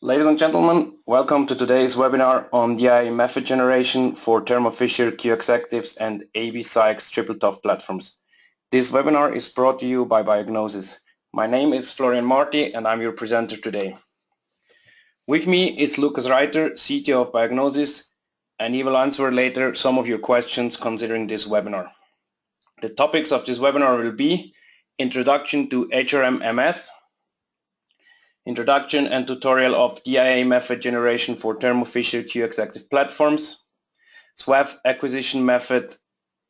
Ladies and gentlemen, welcome to today's webinar on DIA method generation for Thermo Fisher Q Exactives and AB Sciex TripleTOF platforms. This webinar is brought to you by Biognosys. My name is Florian Marti and I'm your presenter today. With me is Lucas Reiter, CTO of Biognosys, and he will answer later some of your questions considering this webinar. The topics of this webinar will be Introduction to HRM-MS, Introduction and tutorial of DIA method generation for Thermo Fisher Q Exactive platforms, SWATH acquisition method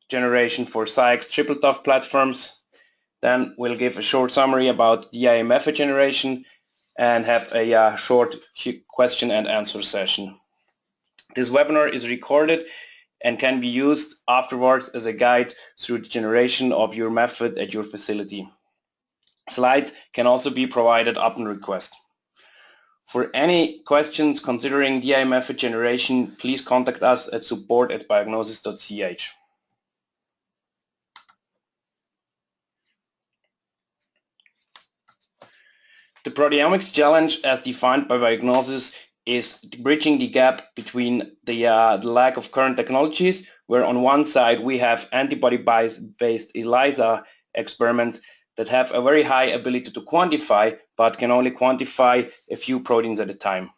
generation for Sciex TripleTOF platforms. Then we'll give a short summary about DIA method generation and have a short question and answer session. This webinar is recorded and can be used afterwards as a guide through the generation of your method at your facility. Slides can also be provided upon request. For any questions considering DIA method generation, please contact us at support@biognosys.ch. The proteomics challenge as defined by Biognosys is bridging the gap between the lack of current technologies, where on one side we have antibody-based ELISA experiments that have a very high ability to quantify, but can only quantify a few proteins at a time.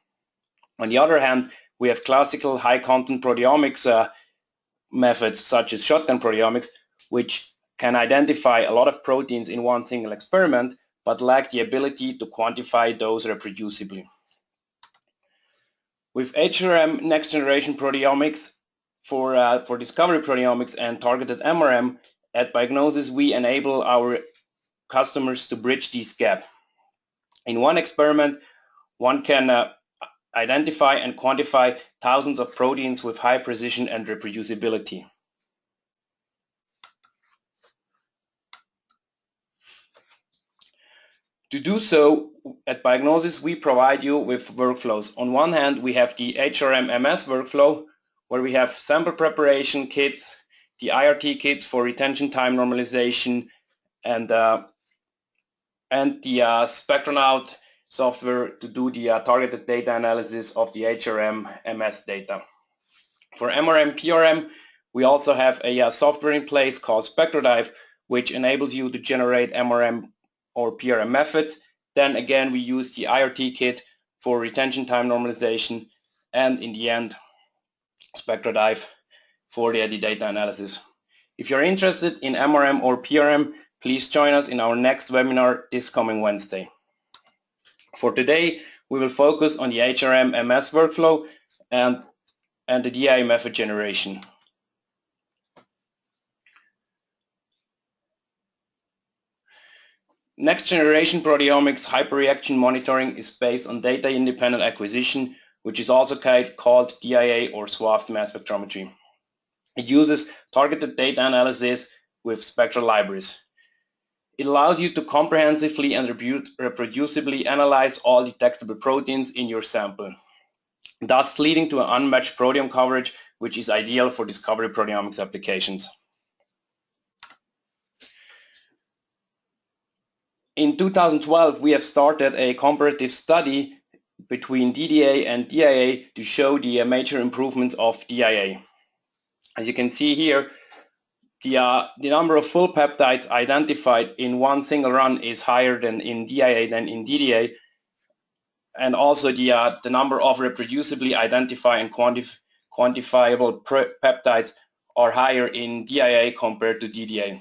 On the other hand, we have classical high-content proteomics methods such as shotgun proteomics, which can identify a lot of proteins in one single experiment, but lack the ability to quantify those reproducibly. With HRM next-generation proteomics for discovery proteomics and targeted MRM, at Biognosys we enable our customers to bridge this gap. In one experiment, one can identify and quantify thousands of proteins with high precision and reproducibility. To do so, at Biognosys, we provide you with workflows. On one hand, we have the HRM-MS workflow, where we have sample preparation kits, the IRT kits for retention time normalization, and the Spectronaut software to do the targeted data analysis of the HRM-MS data. For MRM, PRM, we also have a software in place called Spectronaut, which enables you to generate MRM or PRM methods. Then again, we use the IRT kit for retention time normalization, and in the end, Spectronaut for the data analysis. If you're interested in MRM or PRM, please join us in our next webinar this coming Wednesday. For today, we will focus on the HRM-MS workflow and the DIA method generation. Next generation proteomics hyper reaction monitoring is based on data independent acquisition, which is also called DIA or SWATH mass spectrometry. It uses targeted data analysis with spectral libraries. It allows you to comprehensively and reproducibly analyze all detectable proteins in your sample, thus leading to an unmatched proteome coverage, which is ideal for discovery proteomics applications. In 2012, we have started a comparative study between DDA and DIA to show the major improvements of DIA. As you can see here, the number of full peptides identified in one single run is higher than in DIA than in DDA, and also the number of reproducibly identified and quantifiable peptides are higher in DIA compared to DDA.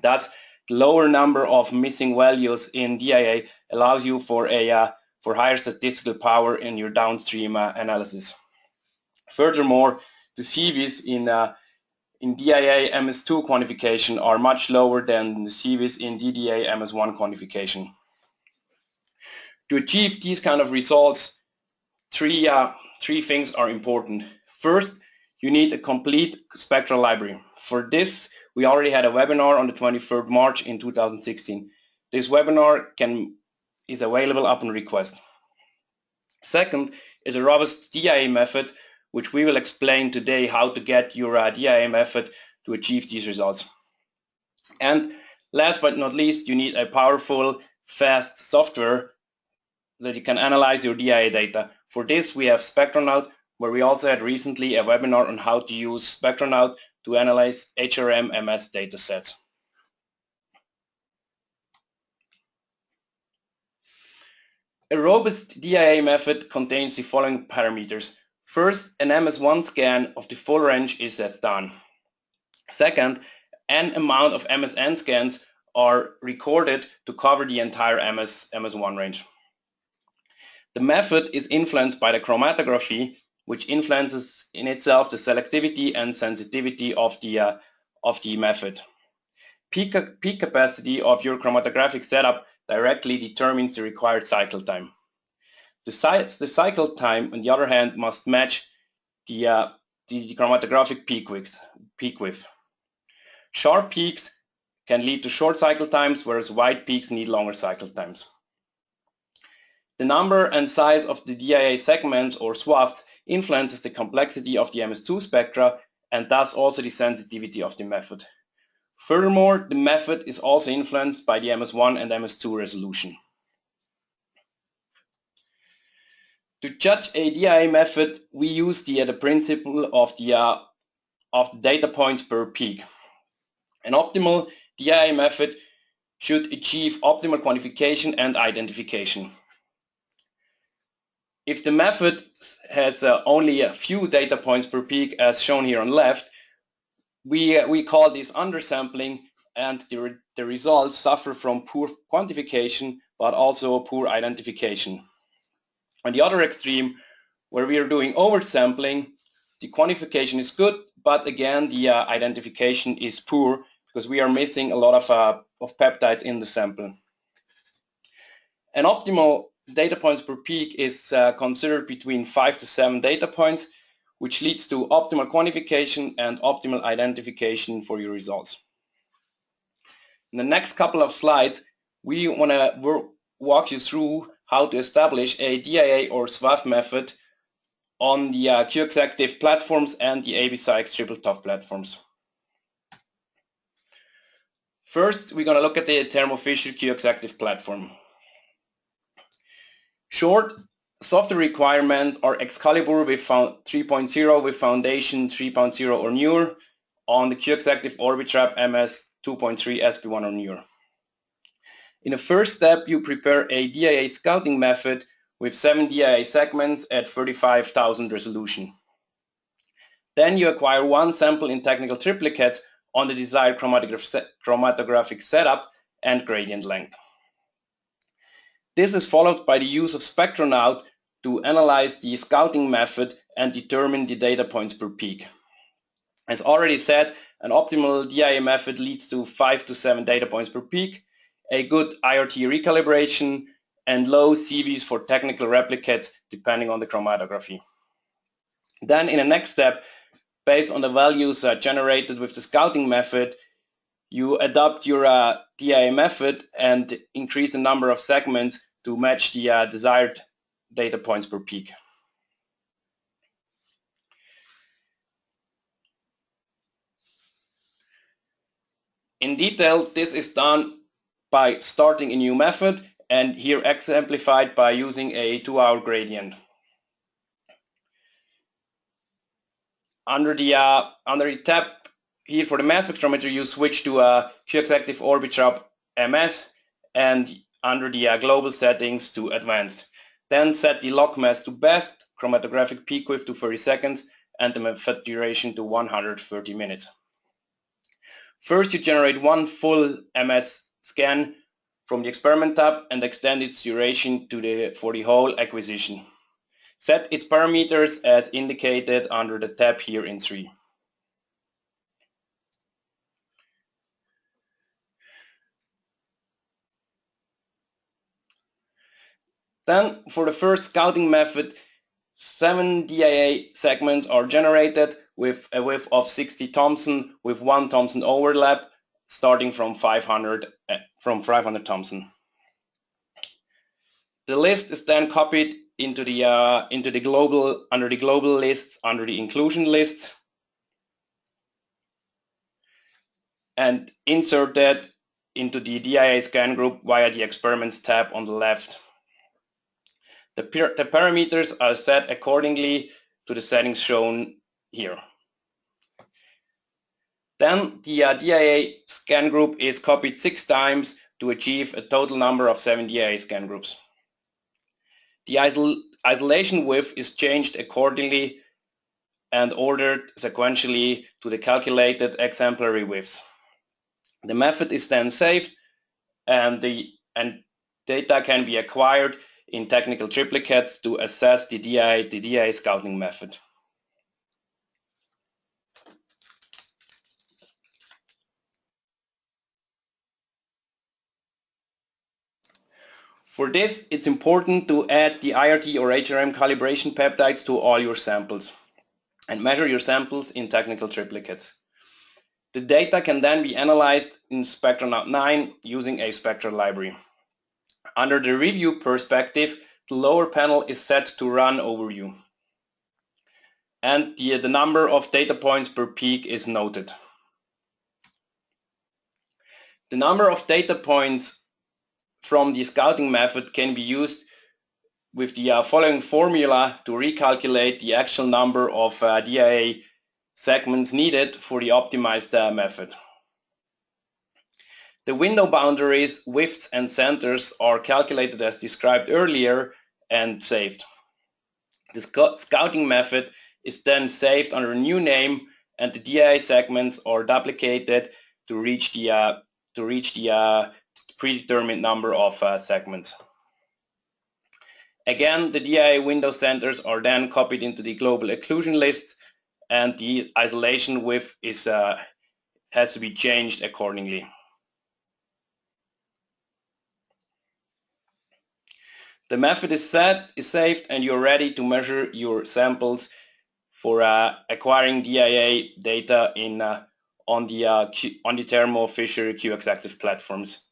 Thus, the lower number of missing values in DIA allows you for higher statistical power in your downstream analysis. Furthermore, the CVs in DIA MS2 quantification are much lower than the CVs in DDA MS1 quantification. To achieve these kind of results, three things are important. First, you need a complete spectral library. For this, we already had a webinar on the 23rd March in 2016. This webinar is available upon request. Second is a robust DIA method, which we will explain today how to get your DIA method to achieve these results. And last but not least, you need a powerful, fast software that you can analyze your DIA data. For this, we have Spectronaut, where we also had recently a webinar on how to use Spectronaut to analyze HRM-MS datasets. A robust DIA method contains the following parameters. First, an MS1 scan of the full range is done. Second, an amount of MSN scans are recorded to cover the entire MS1 range. The method is influenced by the chromatography, which influences in itself the selectivity and sensitivity of the method. Peak capacity of your chromatographic setup directly determines the required cycle time. The cycle time, on the other hand, must match the chromatographic peak width. Sharp peaks can lead to short cycle times, whereas wide peaks need longer cycle times. The number and size of the DIA segments or SWATHs influences the complexity of the MS2 spectra and thus also the sensitivity of the method. Furthermore, the method is also influenced by the MS1 and MS2 resolution. To judge a DIA method, we use the principle of the data points per peak. An optimal DIA method should achieve optimal quantification and identification. If the method has only a few data points per peak, as shown here on left, we call this undersampling, and the results suffer from poor quantification but also poor identification. On the other extreme, where we are doing oversampling, the quantification is good, but again the identification is poor because we are missing a lot of peptides in the sample. An optimal data points per peak is considered between 5 to 7 data points, which leads to optimal quantification and optimal identification for your results. In the next couple of slides, we want to walk you through how to establish a DIA or SWATH method on the Exactive platforms and the Sciex TripleTOF platforms. First, we're going to look at the Thermo Exactive platform. Short software requirements are Excalibur with 3.0 with Foundation 3.0 or newer on the Exactive Orbitrap MS 2.3 SP1 or newer. In the first step, you prepare a DIA scouting method with 7 DIA segments at 35,000 resolution. Then you acquire 1 sample in technical triplicates on the desired chromatographic setup and gradient length. This is followed by the use of Spectronaut to analyze the scouting method and determine the data points per peak. As already said, an optimal DIA method leads to 5 to 7 data points per peak, a good IRT recalibration, and low CVs for technical replicates depending on the chromatography. Then in the next step, based on the values generated with the scouting method, you adapt your DIA method and increase the number of segments to match the desired data points per peak. In detail, this is done by starting a new method, and here exemplified by using a 2-hour gradient. Under the tab here for the mass spectrometer, you switch to a Exactive Orbitrap MS, and under the global settings to advanced. Then set the log mass to best, chromatographic peak width to 30 seconds, and the method duration to 130 minutes. First, you generate 1 full MS scan from the experiment tab and extend its duration for the whole acquisition. Set its parameters as indicated under the tab here in 3. Then for the first scouting method, 7 DIA segments are generated with a width of 60 Thomson with 1 Thomson overlap starting from 500 Thomson. The list is then copied into the global list under the inclusion list and inserted into the DIA scan group via the experiments tab on the left. The parameters are set accordingly to the settings shown here. Then the DIA scan group is copied 6 times to achieve a total number of 7 DIA scan groups. The isolation width is changed accordingly and ordered sequentially to the calculated exemplary widths. The method is then saved and data can be acquired in technical triplicates to assess the DIA scouting method. For this, it's important to add the IRT or HRM calibration peptides to all your samples and measure your samples in technical triplicates. The data can then be analyzed in Spectronaut 9 using a spectral library. Under the review perspective, the lower panel is set to run overview. And the number of data points per peak is noted. The number of data points from the scouting method can be used with the following formula to recalculate the actual number of DIA segments needed for the optimized method. The window boundaries, widths and centers are calculated as described earlier and saved. The scouting method is then saved under a new name and the DIA segments are duplicated to reach the predetermined number of segments. Again, the DIA window centers are then copied into the global exclusion list and the isolation width has to be changed accordingly. The method is saved and you're ready to measure your samples for acquiring DIA data on the Thermo Fisher Q Exactive platforms.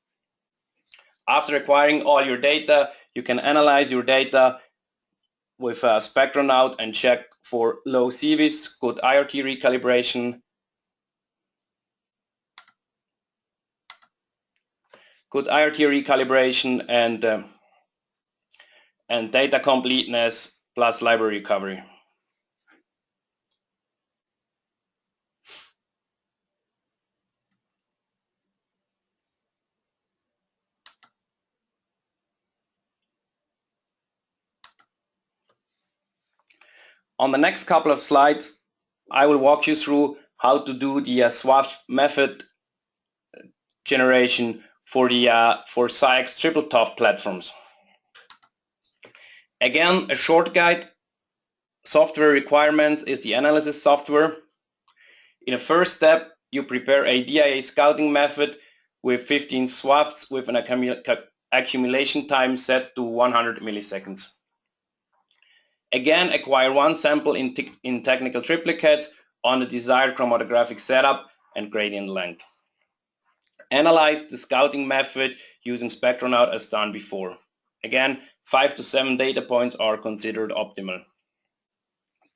After acquiring all your data, you can analyze your data with Spectronaut and check for low CVs, good IRT recalibration, and data completeness plus library recovery. On the next couple of slides, I will walk you through how to do the SWATH method generation for Sciex TripleTOF platforms. Again, a short guide. Software requirements is the analysis software. In a first step, you prepare a DIA scouting method with 15 SWATHs with an accumulation time set to 100 milliseconds. Again, acquire one sample in technical triplicates on the desired chromatographic setup and gradient length. Analyze the scouting method using Spectronaut as done before. Again, 5 to 7 data points are considered optimal.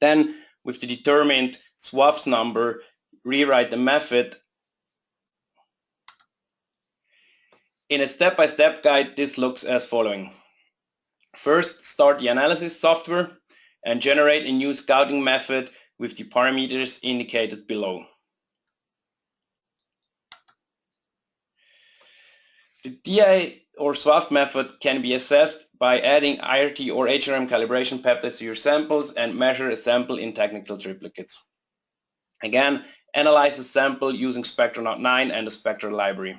Then, with the determined SWATH number, rewrite the method. In a step-by-step guide, this looks as following. First, start the analysis software and generate a new scouting method with the parameters indicated below. The DIA or SWATH method can be assessed by adding IRT or HRM calibration peptides to your samples and measure a sample in technical triplicates. Again, analyze the sample using Spectronaut 9 and the spectral library.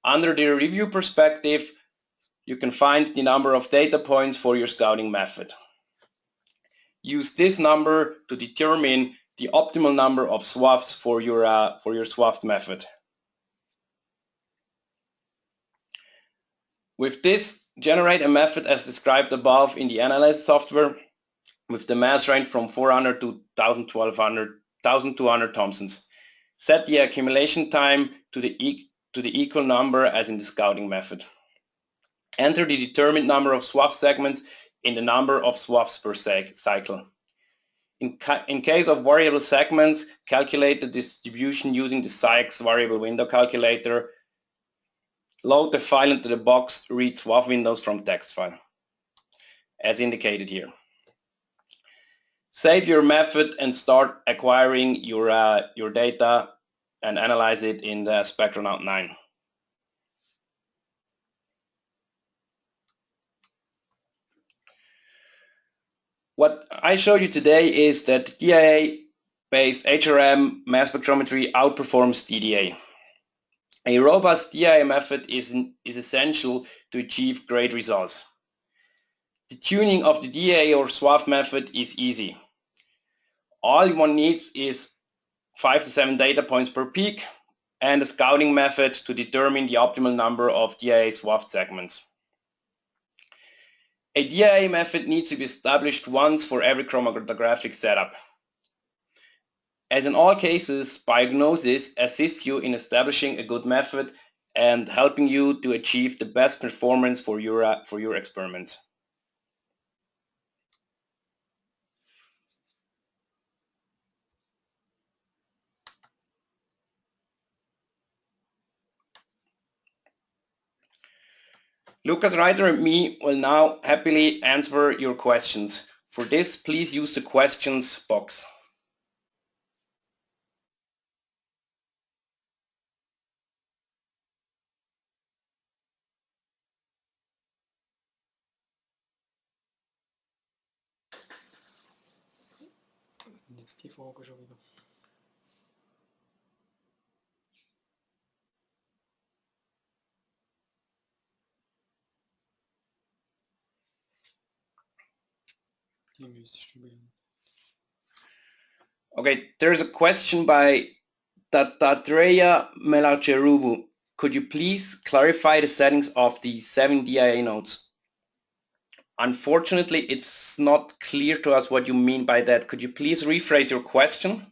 Under the review perspective, you can find the number of data points for your scouting method. Use this number to determine the optimal number of SWATHs for your SWATH method. With this, generate a method as described above in the analysis software with the mass range from 400 to 1200 Thomsons. Set the accumulation time to the equal number as in the scouting method. Enter the determined number of SWATH segments in the number of SWATHs per cycle. In case of variable segments, calculate the distribution using the Sciex variable window calculator. Load the file into the box, read SWATH windows from text file. as indicated here. Save your method and start acquiring your data and analyze it in the Spectronaut 9. What I showed you today is that DIA-based HRM mass spectrometry outperforms DDA. A robust DIA method is essential to achieve great results. The tuning of the DIA or SWATH method is easy. All one needs is 5 to 7 data points per peak and a scouting method to determine the optimal number of DIA SWATH segments. A DIA method needs to be established once for every chromatographic setup. As in all cases, Biognosys assists you in establishing a good method and helping you to achieve the best performance for your experiments. Lucas Reiter and me will now happily answer your questions. For this, please use the questions box. Jetzt die Frage schon wieder. Die müsstest du wählen. Okay, there's a question by Tatreya Melacherubu. Could you please clarify the settings of the 7 DIA nodes? Unfortunately, it's not clear to us what you mean by that. Could you please rephrase your question?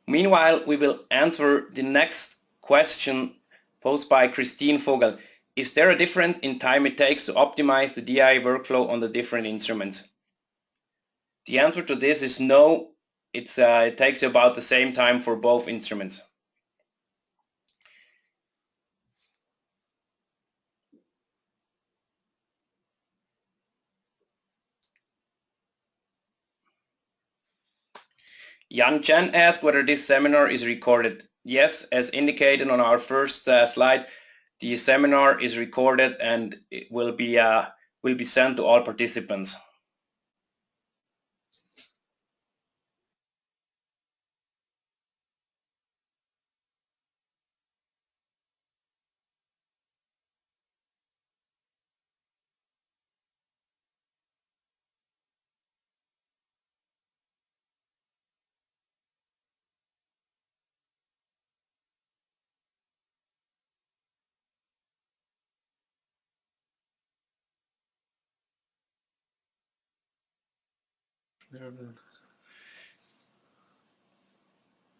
Meanwhile, we will answer the next question posed by Christine Vogel. Is there a difference in time it takes to optimize the DIA workflow on the different instruments? The answer to this is no. It takes about the same time for both instruments. Yan Chen asked whether this seminar is recorded. Yes, as indicated on our first slide, the seminar is recorded and it will be sent to all participants.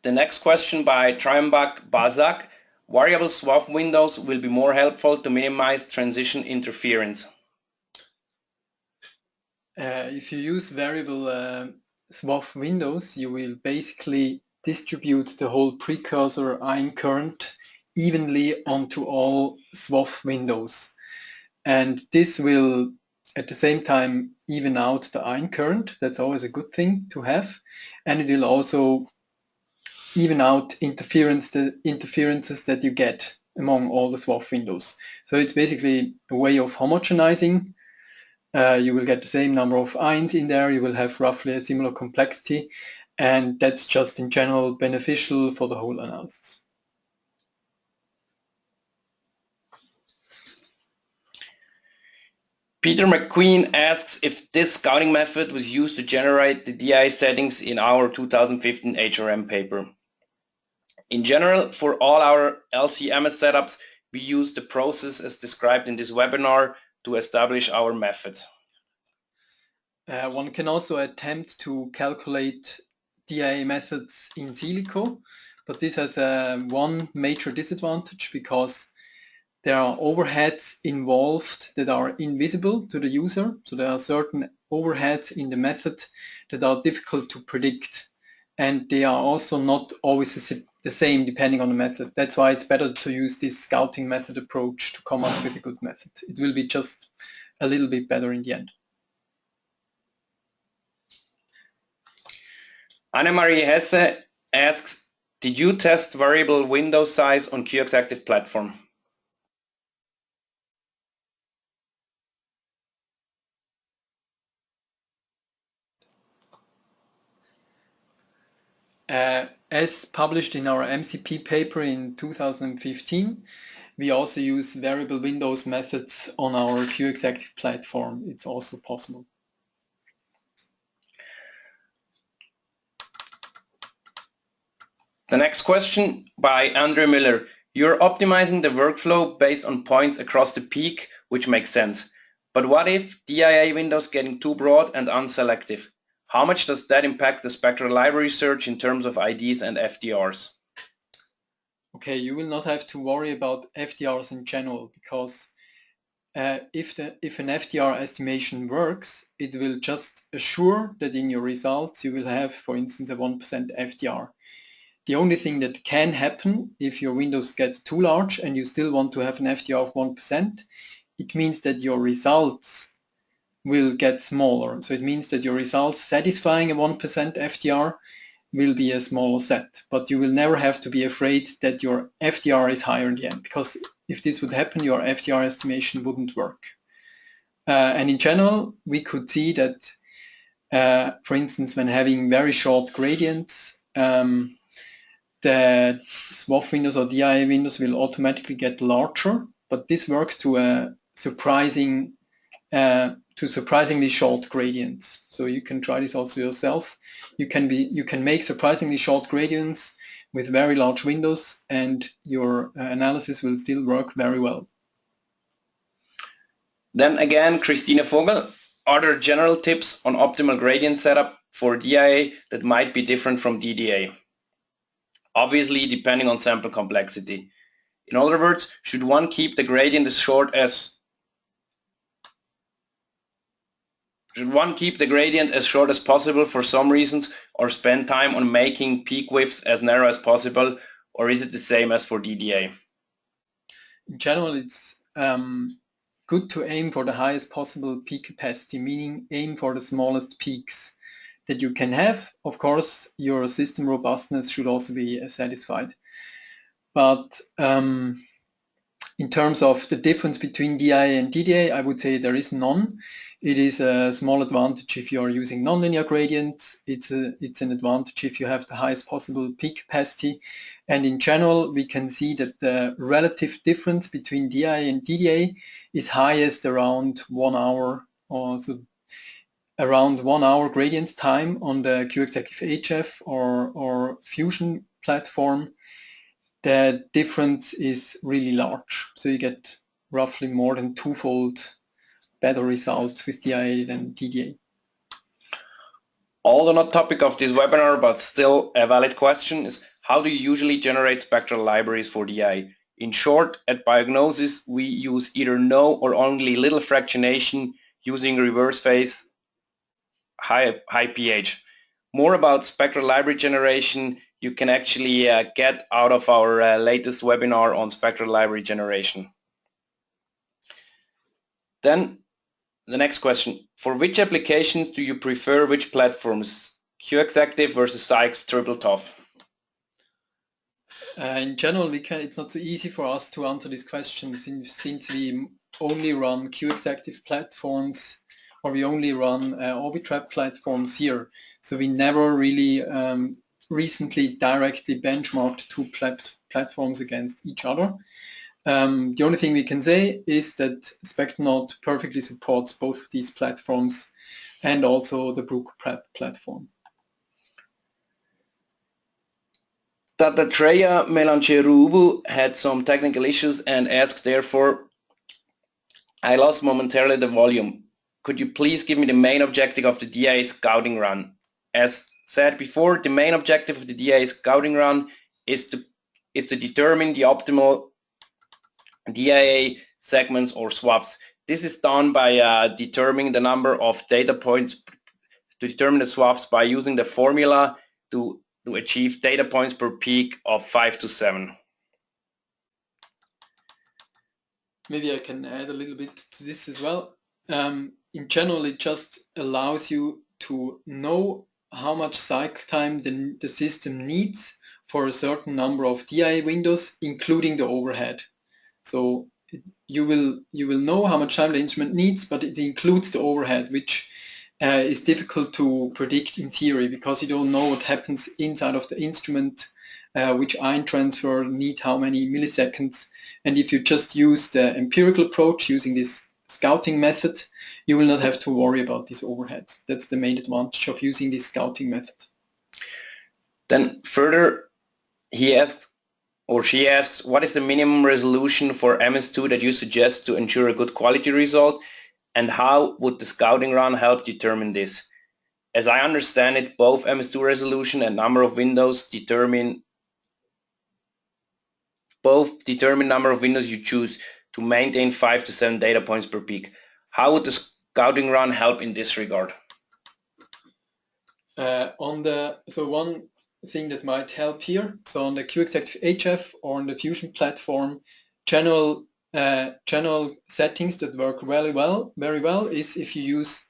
The next question by Triambak Bazak. Variable SWATH windows will be more helpful to minimize transition interference. If you use variable SWATH windows, you will basically distribute the whole precursor ion current evenly onto all SWATH windows. And this will at the same time even out the ion current. That's always a good thing to have. And it will also even out interferences that you get among all the SWATH windows. So it's basically a way of homogenizing. You will get the same number of ions in there, you will have roughly a similar complexity, and that's just in general beneficial for the whole analysis. Peter McQueen asks if this scouting method was used to generate the DI settings in our 2015 HRM paper. In general, for all our LC-MS setups, we use the process as described in this webinar to establish our methods. One can also attempt to calculate DIA methods in silico, but this has one major disadvantage because there are overheads involved that are invisible to the user. So there are certain overheads in the method that are difficult to predict. And they are also not always the same depending on the method. That's why it's better to use this scouting method approach to come up with a good method. It will be just a little bit better in the end. Annemarie Hesse asks, did you test variable window size on Exactive platform? As published in our MCP paper in 2015, we also use variable windows methods on our Exactive platform. It's also possible. The next question by Andre Miller. You're optimizing the workflow based on points across the peak, which makes sense. But what if DIA windows getting too broad and unselective? How much does that impact the spectral library search in terms of IDs and FDRs? Okay, you will not have to worry about FDRs in general, because if an FDR estimation works, it will just assure that in your results you will have, for instance, a 1% FDR. The only thing that can happen if your windows get too large and you still want to have an FDR of 1%, it means that your results will get smaller. So it means that your results satisfying a 1% FDR will be a smaller set, but you will never have to be afraid that your FDR is higher in the end, because if this would happen, your FDR estimation wouldn't work. And in general, we could see that, for instance, when having very short gradients, the SWATH windows or DIA windows will automatically get larger, but this works to surprisingly short gradients. So you can try this also yourself. You can make surprisingly short gradients with very large windows, and your analysis will still work very well. Then again, Christina Vogel, are there general tips on optimal gradient setup for DIA that might be different from DDA? Obviously, depending on sample complexity. In other words, should one keep the gradient as short as possible for some reasons, or spend time on making peak widths as narrow as possible, or is it the same as for DDA? In general, it's good to aim for the highest possible peak capacity, meaning aim for the smallest peaks that you can have. Of course, your system robustness should also be satisfied. But in terms of the difference between DIA and DDA, I would say there is none. It is a small advantage if you are using nonlinear gradients. It's an advantage if you have the highest possible peak capacity. And in general, we can see that the relative difference between DIA and DDA is highest around 1 hour, or so around 1 hour gradient time on the Exactive HF or Fusion platform. The difference is really large. So you get roughly more than twofold better results with DIA than DDA. Although not topic of this webinar, but still a valid question is, how do you usually generate spectral libraries for DIA? In short, at Biognosys, we use either no or only little fractionation using reverse phase high pH. More about spectral library generation you can actually get out of our latest webinar on spectral library generation. Then the next question, for which applications do you prefer which platforms? Exactive versus Sciex TripleTOF? In general, it's not so easy for us to answer this question since we only run Exactive platforms, or we only run Orbitrap platforms here. So we never really recently directly benchmarked two platforms against each other. The only thing we can say is that Spectronaut perfectly supports both of these platforms and also the Brook platform. Dattatreya Melancherubu had some technical issues and asked, therefore, I lost momentarily the volume. Could you please give me the main objective of the DIA scouting run? As said before, the main objective of the DIA scouting run is to determine the optimal DIA segments or swaths. This is done by determining the number of data points to determine the swaths by using the formula to achieve data points per peak of 5 to 7. Maybe I can add a little bit to this as well. In general, it just allows you to know how much cycle time the system needs for a certain number of DIA windows, including the overhead. So you will know how much time the instrument needs, but it includes the overhead, which is difficult to predict in theory because you don't know what happens inside of the instrument, which ion transfer need how many milliseconds. And if you just use the empirical approach using this scouting method, you will not have to worry about these overheads. That's the main advantage of using this scouting method. Then further, he asks, or she asks, what is the minimum resolution for MS2 that you suggest to ensure a good quality result, and how would the scouting run help determine this? As I understand it, both MS2 resolution and number of windows determine number of windows you choose to maintain 5 to 7 data points per peak. How would the scouting run help in this regard? So one thing that might help here, so on the Q-Exactive HF or on the Fusion platform, general settings that work very well is if you use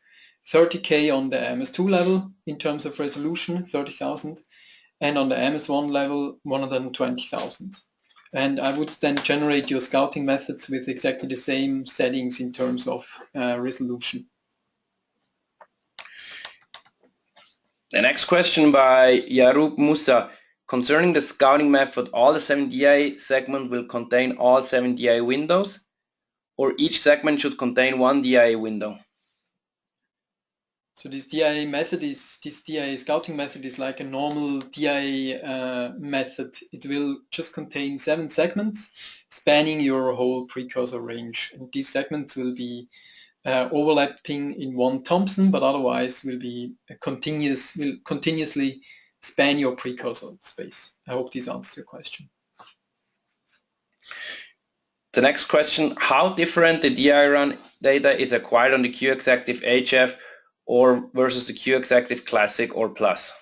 30K on the MS2 level in terms of resolution, 30,000, and on the MS1 level, 120,000. And I would then generate your scouting methods with exactly the same settings in terms of resolution. The next question by Yaroub Musa. Concerning the scouting method, all the 7 DIA segments will contain all 7 DIA windows, or each segment should contain 1 DIA window? So this DIA scouting method is like a normal DIA method. It will just contain 7 segments spanning your whole precursor range. And these segments will be overlapping in one Thomson, but otherwise will continuously span your precursor space. I hope this answers your question. The next question, how different the DIA run data is acquired on the Q-Exactive HF or versus the Q-Exactive Classic or Plus?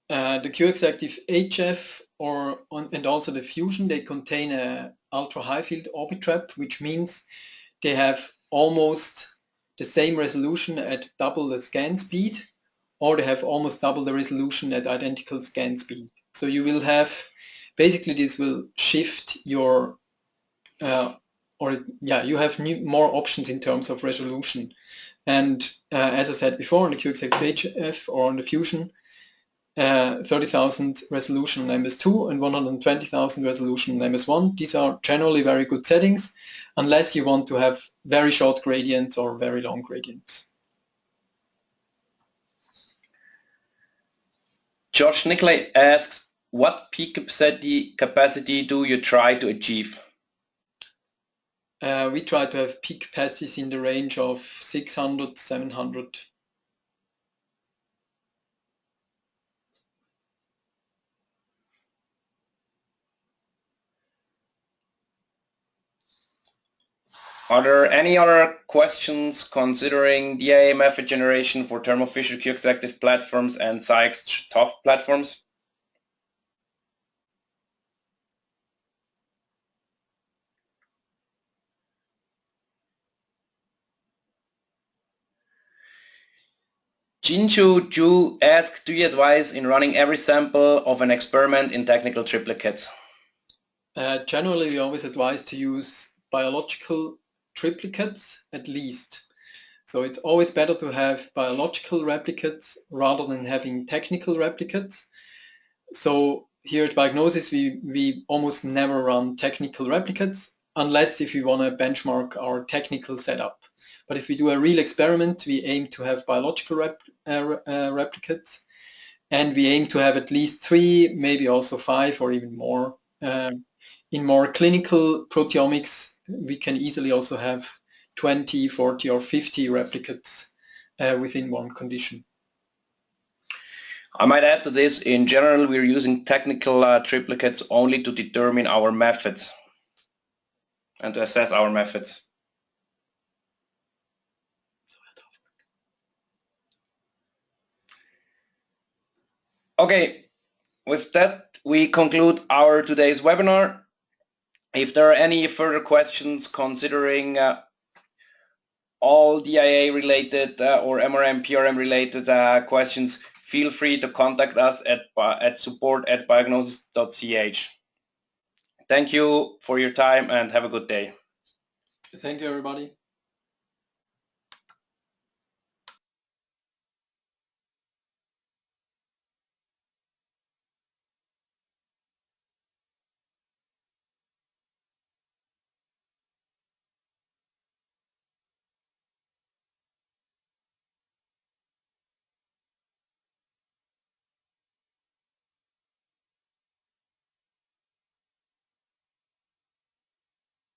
The Q-Exactive HF and also the Fusion, they contain a ultra-high field orbit trap, which means they have almost the same resolution at double the scan speed, or they have almost double the resolution at identical scan speed. So you will have, basically this will shift your, you have more options in terms of resolution. And as I said before, on the Q-Exactive HF or on the Fusion, 30,000 resolution on MS2 and 120,000 resolution on MS1. These are generally very good settings, unless you want to have very short gradients or very long gradients. Josh Nicolay asks, what peak capacity do you try to achieve? We try to have peak capacities in the range of 600, 700. Are there any other questions considering DIA method generation for Thermo Fisher Q-Exactive platforms and Sciex TOF platforms? Jinshu Ju asks, do you advise in running every sample of an experiment in technical triplet kits? Generally, we always advise to use biological triplicates at least. So it's always better to have biological replicates rather than having technical replicates. So here at Biognosys, we almost never run technical replicates unless if we want to benchmark our technical setup. But if we do a real experiment, we aim to have biological replicates, and we aim to have at least 3, maybe also 5 or even more. In more clinical proteomics, we can easily also have 20, 40 or 50 replicates within one condition. I might add to this, in general, we're using technical triplicates only to determine our methods. and to assess our methods. Okay, with that we conclude our today's webinar. If there are any further questions considering all DIA related or MRM, PRM related questions, feel free to contact us at support@biognosys.ch. Thank you for your time and have a good day. Thank you, everybody.